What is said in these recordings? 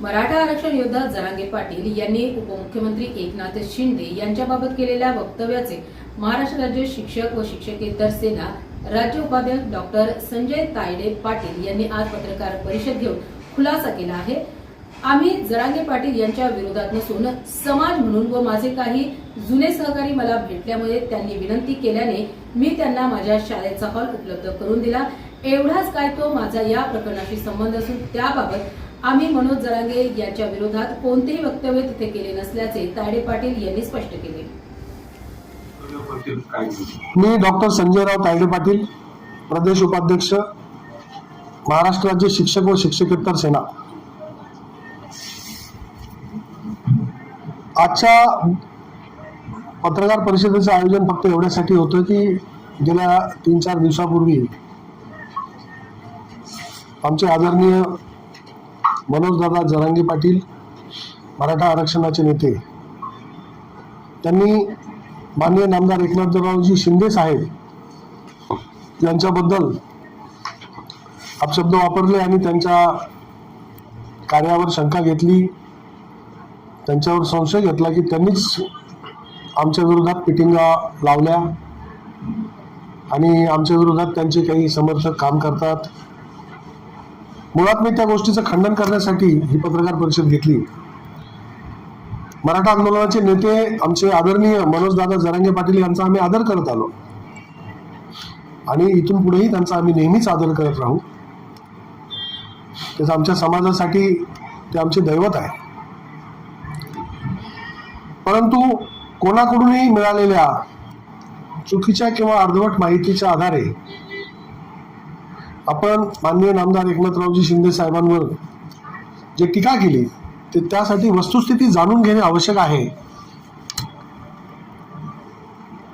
मराठा आरक्षण योद्धा जरांगे पाटील यांनी उपमुख्यमंत्री एकनाथ शिंदे यांच्याबाबत केलेल्या वक्तव्याचे महाराष्ट्र राज्य शिक्षक व शिक्षकेतर सेना राज्य उपाध्यक्ष डॉक्टर संजय तायडे पाटील यांनी आज पत्रकार परिषद घेऊन खुलासा केला आहे। आम्ही जरांगे पाटील यांच्या विरोधात नसून समाज म्हणून व माझे काही जुने सहकारी मला भेटल्यामुळे त्यांनी विनंती केल्याने मी त्यांना माझ्या शाळेचा हॉल उपलब्ध करून दिला। एवढाच काय तो माझा या प्रकरणाशी संबंध असून त्याबाबत आम्ही मनोज जरांगे यांच्या विरोधात कोणतेही वक्तव्य तिथे केले नसल्याचे तायडे पाटील यांनी स्पष्ट केले। मी डॉक्टर संजयराव तायडे पाटील, प्रदेश उपाध्यक्ष, महाराष्ट्र राज्य शिक्षक व शिक्षकेतर सेना। आजच्या पत्रकार परिषदेचं आयोजन फक्त एवढ्यासाठी होतं की गेल्या 3-4 दिवसापूर्वी आमचे आदरणीय मनोजदादा जरांगे पाटील, मराठा आरक्षणाचे नेते, त्यांनी माननीय नामदार एकनाथरावजी शिंदे साहेब यांच्याबद्दल अपशब्द वापरले आणि त्यांच्या कार्यावर शंका घेतली, त्यांच्यावर संशय घेतला की त्यांनीच आमच्या विरोधात पिटिंगा लावल्या आणि आमच्या विरोधात त्यांचे काही समर्थक काम करतात। मुळात मी त्या गोष्टीचं खंडन करण्यासाठी ही पत्रकार परिषद घेतली। मराठा आंदोलनाचे नेते आमचे आदरणीय मनोजदादा जरांगे पाटील यांचा आम्ही आदर करत आलो आणि इथून पुढेही त्यांचा आम्ही नेहमीच आदर करत राहू। त्याचं आमच्या समाजासाठी ते आमचे दैवत आहे। परंतु कोणाकडूनही मिळालेल्या चुकीच्या किंवा अर्धवट माहितीच्या आधारे आपण माननीय नामदार एकनाथरावजी शिंदे साहेबांवर जे टीका केली ते त्यासाठी वस्तुस्थिती जाणून घेणे आवश्यक आहे।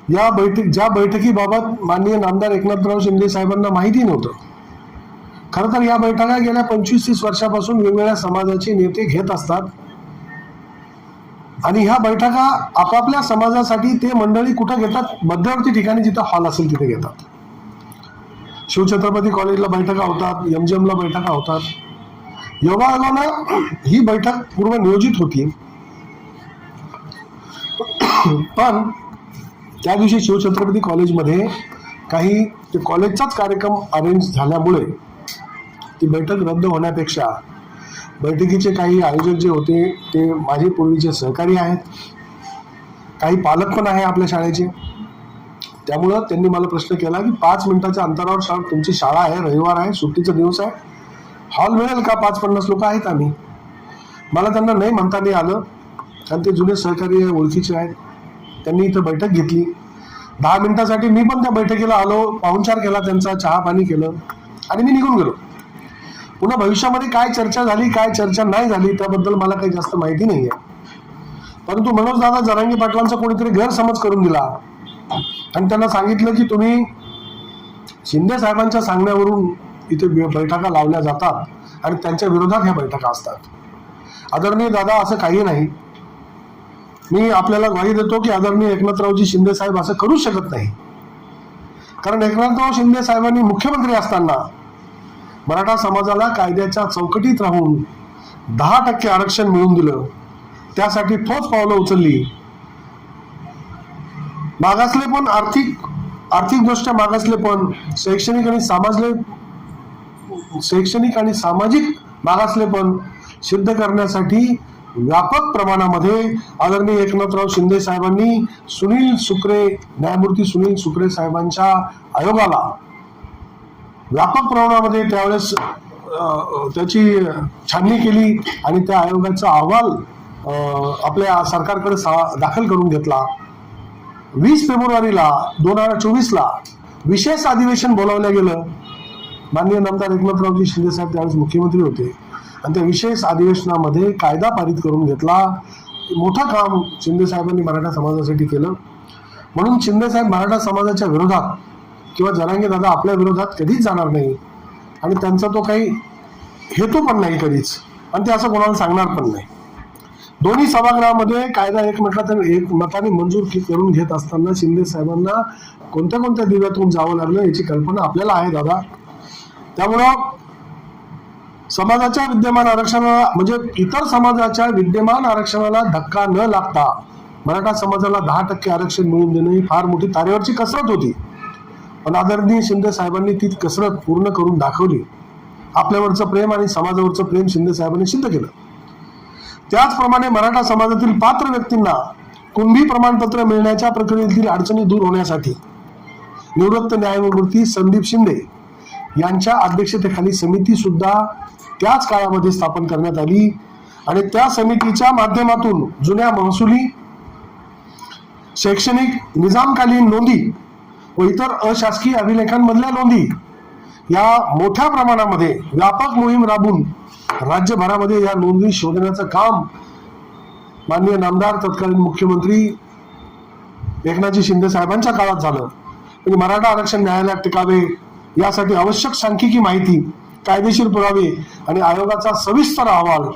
ज्या बैठकीबाबत माननीय नामदार एकनाथराव शिंदे साहेबांना माहिती नव्हतं। खरं तर या बैठका गेल्या 25-30 वर्षापासून वेगवेगळ्या समाजाचे नेते घेत असतात आणि ह्या बैठका आपापल्या समाजासाठी ते मंडळी कुठं घेतात, मध्यवर्ती ठिकाणी जिथं हॉल असेल तिथे घेतात। शिवछत्रपती कॉलेजला बैठका होतात, MGM ला बैठका होतात। योगायोगानं ही बैठक पूर्व नियोजित होती, पण त्या दिवशी शिवछत्रपती कॉलेजमध्ये काही ते कॉलेजचाच कार्यक्रम अरेंज झाल्यामुळे ती बैठक रद्द होण्यापेक्षा बैठकीचे काही आयोजक जे होते ते माझे पूर्वीचे सहकारी आहेत, काही पालक पण आहे आपल्या शाळेचे। त्यामुळं त्यांनी मला प्रश्न केला की 5 मिनिटाच्या अंतरावर तुमची शाळा आहे, रविवार आहे, सुट्टीचा दिवस आहे, हॉल मिळेल का? 50-50 लोक आहेत आम्ही। मला त्यांना नाही म्हणता नाही आलं कारण ते जुने सहकारी ओळखीचे आहेत। त्यांनी इथं बैठक घेतली। 10 मिनिटासाठी मी पण त्या बैठकीला आलो, पाहुणचार केला, त्यांचा चहा पाणी केलं आणि मी निघून गेलो। पुन्हा भविष्यामध्ये काय चर्चा झाली, काय चर्चा नाही झाली त्याबद्दल मला काही जास्त माहिती नाही आहे। परंतु मनोजदादा जरांगे पाटलांचा कोणीतरी गैरसमज करून दिला आणि त्यांना सांगितलं की तुम्ही शिंदे साहेबांच्या सांगण्यावरून इथे बैठका लावल्या जातात आणि त्यांच्या विरोधात ह्या बैठका असतात। आदरणीय दादा, असं काही नाही। मी आपल्याला ग्वाही देतो की आदरणीय एकनाथरावजी शिंदे साहेब असं करू शकत नाही, कारण एकनाथराव शिंदे साहेबांनी मुख्यमंत्री असताना मराठा समाजाला कायद्याच्या चौकटीत राहून 10% आरक्षण मिळवून दिलं, त्यासाठी ठोस पावलं उचलली। मागासले पण आर्थिकदृष्ट्या मागासले पण शैक्षणिक आणि सामाजिक मागासले पण सिद्ध करण्यासाठी व्यापक प्रमाणामध्ये आदरणीय एकनाथराव शिंदे साहेबांनी न्यायमूर्ती सुनील सुक्रे साहेबांच्या आयोगाला व्यापक प्रमाणामध्ये त्यावेळेस त्याची छाननी केली आणि त्या आयोगाचा अहवाल आपल्या सरकारकडे दाखल करून घेतला। 20 फेब्रुवारीला 2024ला विशेष अधिवेशन बोलावलं गेलं। माननीय नामदार एकनाथरावजी शिंदे साहेब त्यावेळेस मुख्यमंत्री होते आणि त्या विशेष अधिवेशनामध्ये कायदा पारित करून घेतला। मोठं काम शिंदे साहेबांनी मराठा समाजासाठी केलं। म्हणून शिंदे साहेब मराठा समाजाच्या विरोधात किंवा जरांगे दादा आपल्या विरोधात कधीच जाणार नाही आणि त्यांचा तो काही हेतू पण नाही कधीच, आणि ते असं कोणाला सांगणार पण नाही। दोन्ही सभागृहामध्ये कायदा एक मताने मंजूर करून घेत असताना शिंदे साहेबांना कोणत्या दिव्यातून जावं लागलं याची कल्पना आपल्याला आहे दादा। त्यामुळं समाजाच्या विद्यमान आरक्षणाला म्हणजे इतर समाजाच्या विद्यमान आरक्षणाला धक्का न लागता मराठा समाजाला 10% आरक्षण मिळवून देणं ही फार मोठी तारेवरची कसरत होती. पण आदरणीय शिंदे साहेबांनी ती कसरत पूर्ण करून दाखवली. आपल्यावरचं प्रेम आणि समाजावरचं प्रेम शिंदे साहेबांनी सिद्ध केलं. त्याचप्रमाणे मराठा समाजातील पात्र व्यक्तींना कुणबी प्रमाणपत्र मिळण्याच्या प्रक्रियेतील अडचणी दूर होण्यासाठी निवृत्त न्यायमूर्ती संदीप शिंदे यांच्या अध्यक्षतेखाली समिती सुद्धा त्याच काळामध्ये स्थापन करण्यात आली आणि त्या समितीच्या माध्यमातून जुन्या महसुली, शैक्षणिक, निजामकालीन नोंदी व इतर अशासकीय अभिलेखांमधल्या नोंदी या मोठ्या प्रमाणामध्ये व्यापक मोहीम राबवून राज्यभरामध्ये या नोंदी शोधण्याचं काम माननीय नामदार तत्कालीन मुख्यमंत्री एकनाथजी शिंदे साहेबांच्या काळात झालं. म्हणजे मराठा आरक्षण न्यायालयात टिकावे यासाठी आवश्यक सांख्यिकी माहिती, कायदेशीर पुरावे आणि आयोगाचा सविस्तर अहवाल